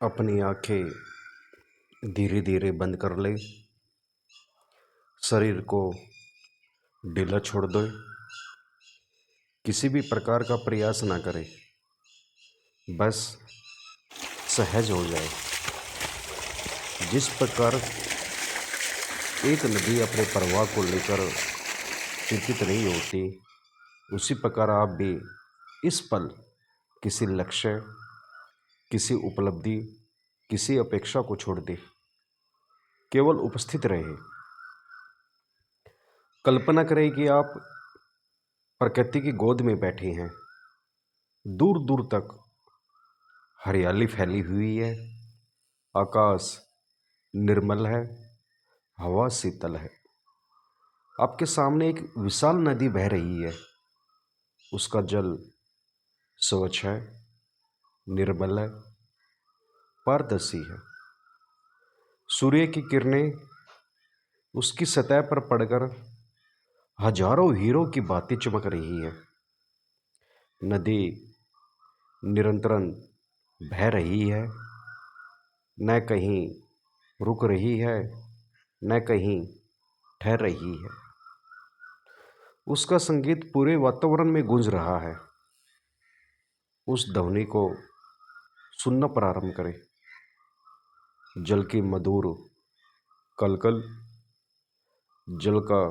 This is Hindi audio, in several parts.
अपनी आंखें धीरे धीरे बंद कर ले। शरीर को ढीला छोड़ दो। किसी भी प्रकार का प्रयास ना करें, बस सहज हो जाए। जिस प्रकार एक नदी अपने प्रवाह को लेकर चिंतित नहीं होती, उसी प्रकार आप भी इस पल किसी लक्ष्य, किसी उपलब्धि, किसी अपेक्षा को छोड़ दे, केवल उपस्थित रहे। कल्पना करें कि आप प्रकृति की गोद में बैठे हैं। दूर दूर तक हरियाली फैली हुई है, आकाश निर्मल है, हवा शीतल है। आपके सामने एक विशाल नदी बह रही है। उसका जल स्वच्छ है, निर्मल है, पारदर्शी है। सूर्य की किरणें उसकी सतह पर पड़कर हजारों हीरों की भांति चमक रही है। नदी निरंतर बह रही है, न कहीं रुक रही है, न कहीं ठहर रही है। उसका संगीत पूरे वातावरण में गूंज रहा है। उस ध्वनि को सुनना प्रारंभ करें। जल की मधुर कलकल, जल का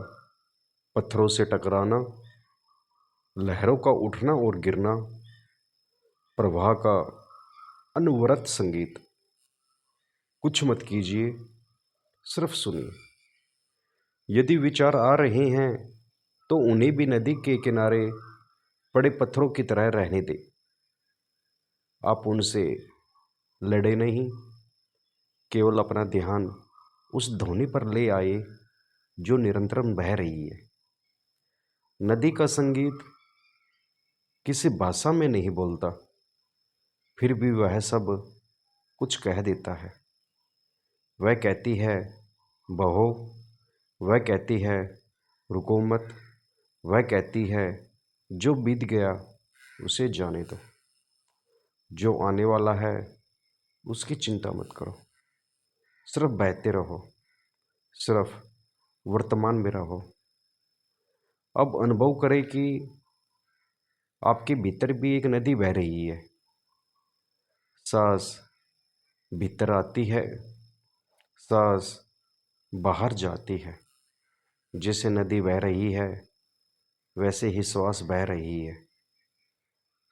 पत्थरों से टकराना, लहरों का उठना और गिरना, प्रवाह का अनवरत संगीत। कुछ मत कीजिए, सिर्फ सुनिए। यदि विचार आ रहे हैं तो उन्हें भी नदी के किनारे पड़े पत्थरों की तरह रहने दें। आप उनसे लड़े नहीं, केवल अपना ध्यान उस ध्वनि पर ले आए जो निरंतर बह रही है। नदी का संगीत किसी भाषा में नहीं बोलता, फिर भी वह सब कुछ कह देता है। वह कहती है बहो, वह कहती है रुको मत, वह कहती है जो बीत गया उसे जाने दो, जो आने वाला है उसकी चिंता मत करो। सिर्फ बहते रहो, सिर्फ वर्तमान में रहो। अब अनुभव करें कि आपके भीतर भी एक नदी बह रही है। सांस भीतर आती है, सांस बाहर जाती है। जैसे नदी बह रही है, वैसे ही श्वास बह रही है।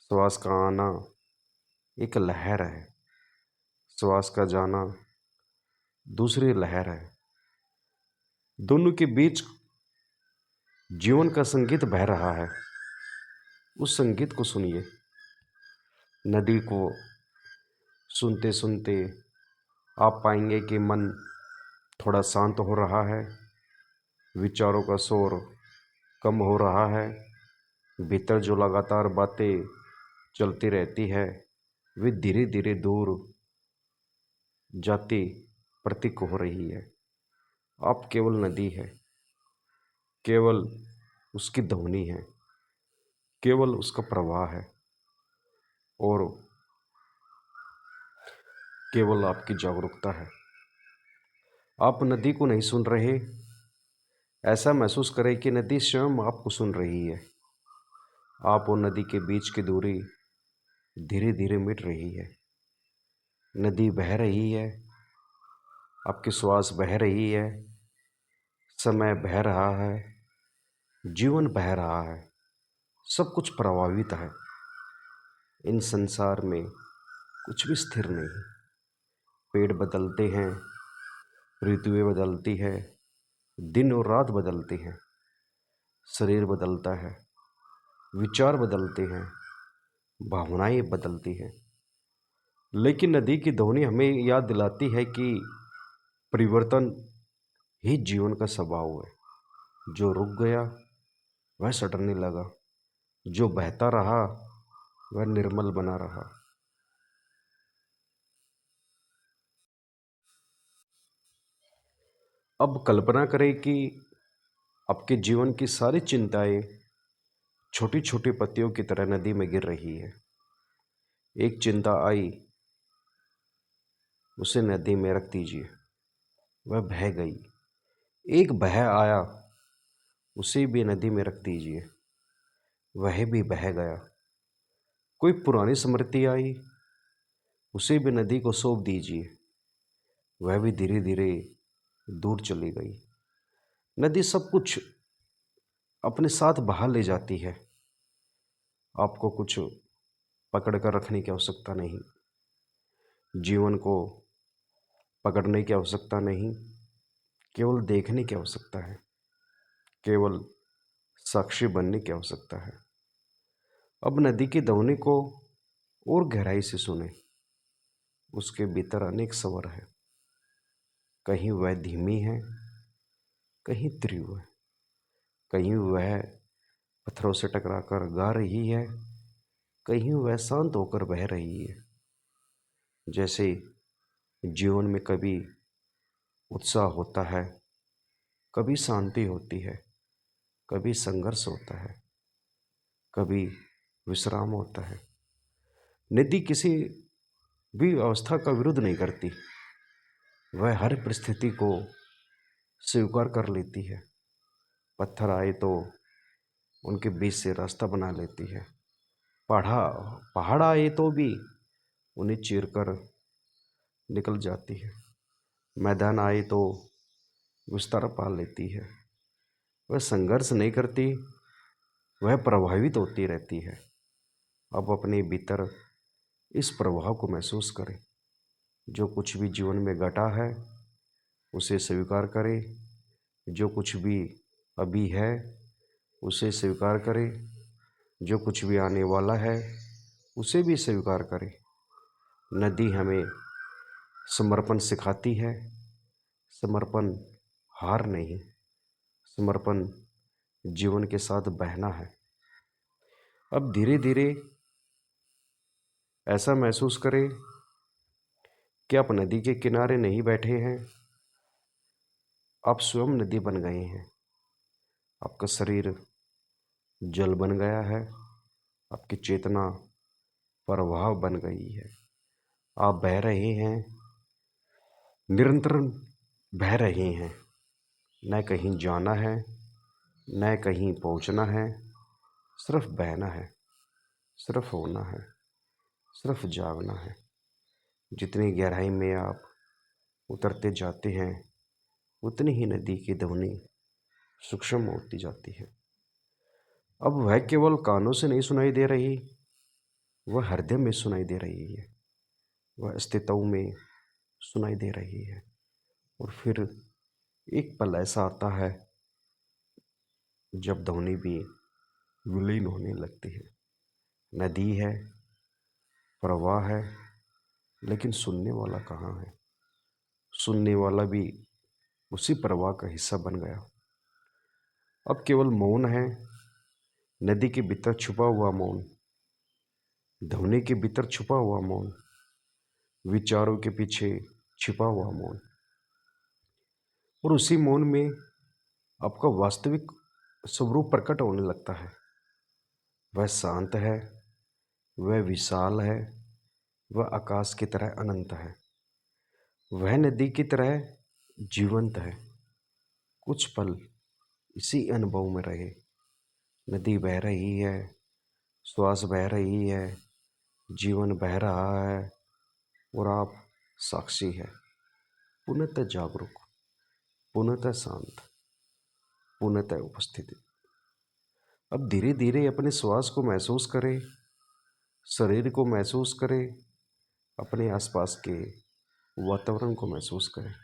श्वास का आना एक लहर है, श्वास का जाना दूसरी लहर है। दोनों के बीच जीवन का संगीत बह रहा है। उस संगीत को सुनिए। नदी को सुनते सुनते आप पाएंगे कि मन थोड़ा शांत हो रहा है, विचारों का शोर कम हो रहा है। भीतर जो लगातार बातें चलती रहती है, वे धीरे धीरे दूर जाती प्रतीक हो रही है। आप केवल नदी है, केवल उसकी ध्वनि है, केवल उसका प्रवाह है, और केवल आपकी जागरूकता है। आप नदी को नहीं सुन रहे, ऐसा महसूस करें कि नदी स्वयं आपको सुन रही है। आप और नदी के बीच की दूरी धीरे धीरे मिट रही है। नदी बह रही है, आपकी श्वास बह रही है, समय बह रहा है, जीवन बह रहा है, सब कुछ प्रभावित है। इन संसार में कुछ भी स्थिर नहीं। पेड़ बदलते हैं, ऋतुएं बदलती है, दिन और रात बदलती हैं, शरीर बदलता है, विचार बदलते हैं, भावनाएं बदलती हैं। लेकिन नदी की ध्वनि हमें याद दिलाती है कि परिवर्तन ही जीवन का स्वभाव है। जो रुक गया वह सटने लगा, जो बहता रहा वह निर्मल बना रहा। अब कल्पना करें कि आपके जीवन की सारी चिंताएं छोटी छोटी पत्तियों की तरह नदी में गिर रही है। एक चिंता आई उसे नदी में रख दीजिए। वह बह गई। एक बह आया, उसे भी नदी में रख दीजिए। वह भी बह गया। कोई पुरानी स्मृति आई, उसे भी नदी को सौंप दीजिए। वह भी धीरे धीरे दूर चली गई। नदी सब कुछ अपने साथ बहा ले जाती है। आपको कुछ पकड़ कर रखने की आवश्यकता नहीं, जीवन को पकड़ने की आवश्यकता नहीं, केवल देखने की आवश्यकता है, केवल साक्षी बनने की आवश्यकता है। अब नदी की ध्वनि को और गहराई से सुने। उसके भीतर अनेक स्वर है। कहीं वह धीमी है, कहीं तीव्र है, कहीं वह पत्थरों से टकराकर गा रही है, कहीं वह शांत होकर बह रही है। जैसे जीवन में कभी उत्साह होता है, कभी शांति होती है, कभी संघर्ष होता है, कभी विश्राम होता है। नदी किसी भी अवस्था का विरोध नहीं करती। वह हर परिस्थिति को स्वीकार कर लेती है। पत्थर आए तो उनके बीच से रास्ता बना लेती है। पहाड़ आए तो भी उन्हें चीरकर निकल जाती है। मैदान आए तो विस्तार पा लेती है। वह संघर्ष नहीं करती, वह प्रभावित होती रहती है। अब अपने भीतर इस प्रभाव को महसूस करें। जो कुछ भी जीवन में घटा है उसे स्वीकार करें। जो कुछ भी अभी है उसे स्वीकार करें। जो कुछ भी आने वाला है उसे भी स्वीकार करें। नदी हमें समर्पण सिखाती है। समर्पण हार नहीं, समर्पण जीवन के साथ बहना है। अब धीरे धीरे ऐसा महसूस करें कि आप नदी के किनारे नहीं बैठे हैं, आप स्वयं नदी बन गए हैं। आपका शरीर जल बन गया है, आपकी चेतना प्रवाह बन गई है। आप बह रहे हैं, निरंतर बह रहे हैं। न कहीं जाना है, न कहीं पहुंचना है, सिर्फ बहना है, सिर्फ होना है, सिर्फ जागना है। जितनी गहराई में आप उतरते जाते हैं उतनी ही नदी की ध्वनि सूक्ष्म होती जाती है। अब वह केवल कानों से नहीं सुनाई दे रही, वह हृदय में सुनाई दे रही है, वह अस्तित्व में सुनाई दे रही है। और फिर एक पल ऐसा आता है जब ध्वनि भी विलीन होने लगती है। नदी है, प्रवाह है, लेकिन सुनने वाला कहाँ है? सुनने वाला भी उसी प्रवाह का हिस्सा बन गया। अब केवल मौन है, नदी के भीतर छुपा हुआ मौन, ध्वनि के भीतर छुपा हुआ मौन, विचारों के पीछे छिपा हुआ मौन। और उसी मौन में आपका वास्तविक स्वरूप प्रकट होने लगता है। वह शांत है, वह विशाल है, वह आकाश की तरह अनंत है, वह नदी की तरह जीवंत है। कुछ पल इसी अनुभव में रहे। नदी बह रही है, श्वास बह रही है, जीवन बह रहा है और आप साक्षी है, पूर्णतः जागरूक, पूर्णतः शांत, पूर्णतः उपस्थित। अब धीरे धीरे अपने श्वास को महसूस करें, शरीर को महसूस करें, अपने आसपास के वातावरण को महसूस करें।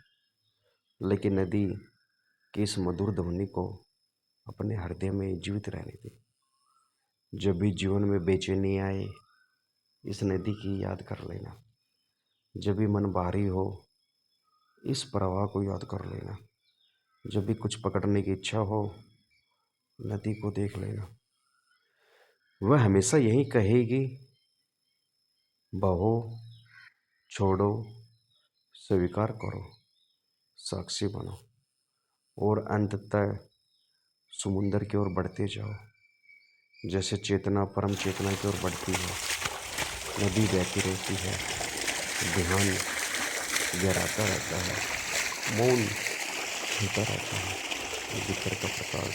लेकिन नदी की इस मधुर ध्वनि को अपने हृदय में जीवित रहने दें। जब भी जीवन में बेचैनी आए, इस नदी की याद कर लेना। जब भी मन भारी हो, इस प्रवाह को याद कर लेना। जब भी कुछ पकड़ने की इच्छा हो, नदी को देख लेना। वह हमेशा यही कहेगी, बहो, छोड़ो, स्वीकार करो, साक्षी बनो और अंततः समुंदर की ओर बढ़ते जाओ। जैसे चेतना परम चेतना की ओर बढ़ती है, नदी बहती रहती है, ध्यान गहराता रहता है, मौन होता रहता है, भीतर का प्रकाश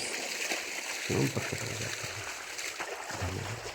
स्वयं प्रकट हो जाता है। धन्यवाद।